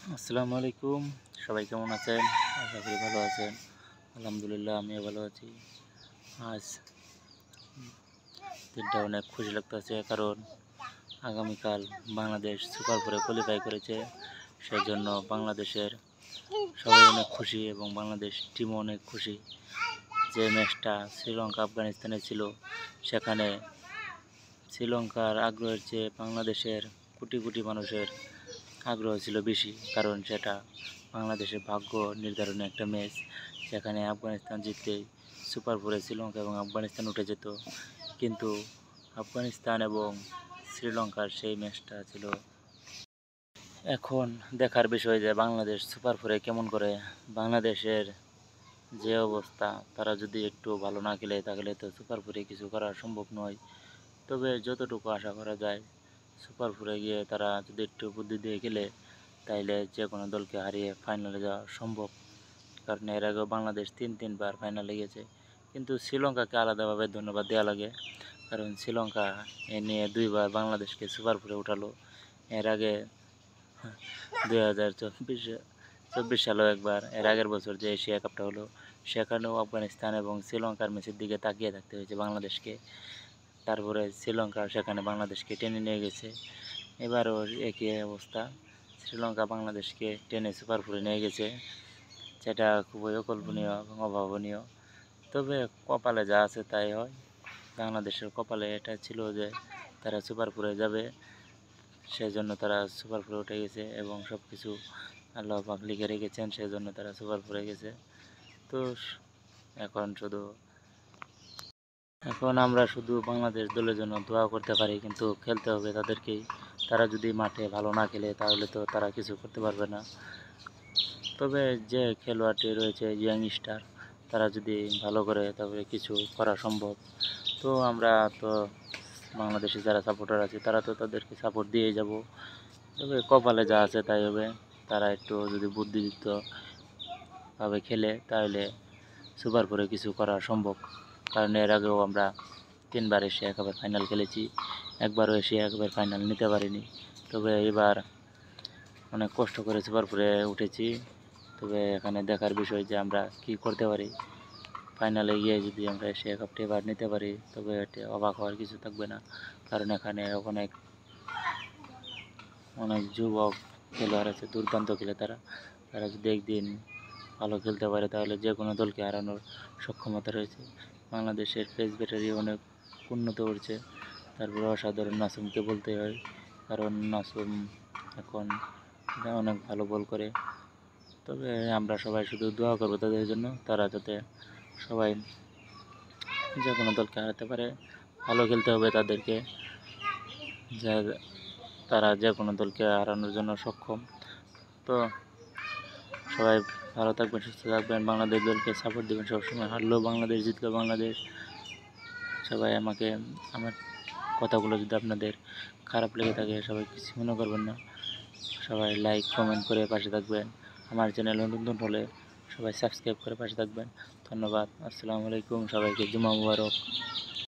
আসসালামু আলাইকুম। সবাই কেমন আছেন? আশা করি ভালো আছেন। আলহামদুলিল্লাহ আমিও ভালো আছি। আজ দিনটা অনেক খুশি লাগতেছে, কারণ আগামীকাল বাংলাদেশ সুপার ফোরে কোয়ালিফাই করেছে। সেজন্য বাংলাদেশের সবাই অনেক খুশি এবং বাংলাদেশ টিমও অনেক খুশি। যে ম্যাচটা শ্রীলঙ্কা আফগানিস্তানে ছিল, সেখানে শ্রীলঙ্কার আগ্রহের চেয়ে বাংলাদেশের কোটি কোটি মানুষের আগ্রহ ছিল বেশি, কারণ সেটা বাংলাদেশের ভাগ্য নির্ধারণী একটা ম্যাচ। সেখানে আফগানিস্তান জিতলেই সুপার ফোরে শ্রীলঙ্কা এবং আফগানিস্তান উঠে যেত, কিন্তু আফগানিস্তান এবং শ্রীলঙ্কার সেই ম্যাচটা ছিল এখন দেখার বিষয় যে বাংলাদেশ সুপার ফোরে কেমন করে। বাংলাদেশের যে অবস্থা, তারা যদি একটু ভালো না খেলে তাহলে তো সুপার ফোরে কিছু করা সম্ভব নয়। তবে যতটুকু আশা করা যায়, সুপার ফোরে গিয়ে তারা যদি একটু বুদ্ধি দিয়ে খেলে তাইলে যে কোনো দলকে হারিয়ে ফাইনালে যাওয়া সম্ভব। কারণ এর আগেও বাংলাদেশ তিনবার ফাইনালে গেছে। কিন্তু শ্রীলঙ্কাকে আলাদাভাবে ধন্যবাদ দেওয়া লাগে, কারণ শ্রীলঙ্কা এ নিয়ে দুইবার বাংলাদেশকে সুপার ফোরে উঠালো। এর আগে 2024 সালেও একবার, এর আগের বছর যে এশিয়া কাপটা হলো, সেখানেও আফগানিস্তান এবং শ্রীলঙ্কার ম্যাচের দিকে তাকিয়ে থাকতে হয়েছে বাংলাদেশকে। তারপরে শ্রীলঙ্কা সেখানে বাংলাদেশকে টেনে নিয়ে গেছে। এবারও একই অবস্থা, শ্রীলঙ্কা বাংলাদেশকে টেনে সুপার ফোরে নিয়ে গেছে, যেটা খুবই অকল্পনীয় এবং অভাবনীয়। তবে কপালে যা আছে তাই হয়। বাংলাদেশের কপালে এটা ছিল যে তারা সুপার ফোরে যাবে, সেজন্য তারা সুপার ফোরে উঠে গেছে এবং সব কিছু আল্লাহ পাক লিখে রেখেছেন, সেজন্য তারা সুপার ফোরে গেছে। তো এখন শুধু এখন আমরা শুধু বাংলাদেশ দলের জন্য দোয়া করতে পারি, কিন্তু খেলতে হবে তাদেরকেই। তারা যদি মাঠে ভালো না খেলে তাহলে তো তারা কিছু করতে পারবে না। তবে যে খেলোয়াড়টি রয়েছে ইয়াংস্টার, তারা যদি ভালো করে তবে কিছু করা সম্ভব। তো আমরা তো বাংলাদেশে যারা সাপোর্টার আছে তারা তো তাদেরকে সাপোর্ট দিয়েই যাব। তবে কপালে যা আছে তাই হবে। তারা একটু যদি বুদ্ধিদীপ্তভাবে খেলে তাহলে সুপার ফোরে কিছু করা সম্ভব। কারণ এর আগেও আমরা তিনবার এশিয়া কাপের ফাইনাল খেলেছি, একবারও এশিয়া কাপের ফাইনাল নিতে পারিনি। তবে এবার অনেক কষ্ট করে সুপার ফোরে উঠেছি। তবে এখানে দেখার বিষয় যে আমরা কি করতে পারি। ফাইনালে গিয়ে যদি আমরা এশিয়া কাপটি এবার নিতে পারি তবে এটা অবাক হওয়ার কিছু থাকবে না, কারণ এখানে অনেক অনেক যুবক খেলোয়াড় আছে, দুর্দান্ত খেলে তারা। তারা যদি একদিন ভালো খেলতে পারে তাহলে যে কোনো দলকে হারানোর সক্ষমতা রয়েছে। বাংলাদেশের পেস ব্যাটারি অনেক উন্নত করছে। তারপরে অসাধারণ নাসুমকে বলতে হয়, কারণ নাসুম এখন অনেক ভালো বল করে। তবে আমরা সবাই শুধু দোয়া করবো তাদের জন্য, তারা যাতে সবাই যে কোনো দলকে হারাতে পারে। ভালো খেলতে হবে তাদেরকে, যা তারা যে কোনো দলকে হারানোর জন্য সক্ষম। তো সবাই ভালো থাকবেন, সুস্থ থাকবেন, বাংলাদেশ দলকে সাপোর্ট দেবেন সবসময়। হারলেও বাংলাদেশ, জিতলেও বাংলাদেশ। সবাই আমার কথাগুলো যদি আপনাদের খারাপ লেগে থাকে সবাই কিছু মনে করবেন না। সবাই লাইক কমেন্ট করে পাশে থাকবেন। আমার চ্যানেল নতুন হলে সবাই সাবস্ক্রাইব করে পাশে থাকবেন। ধন্যবাদ। আসসালামু আলাইকুম। সবাইকে জুমা মুবারক।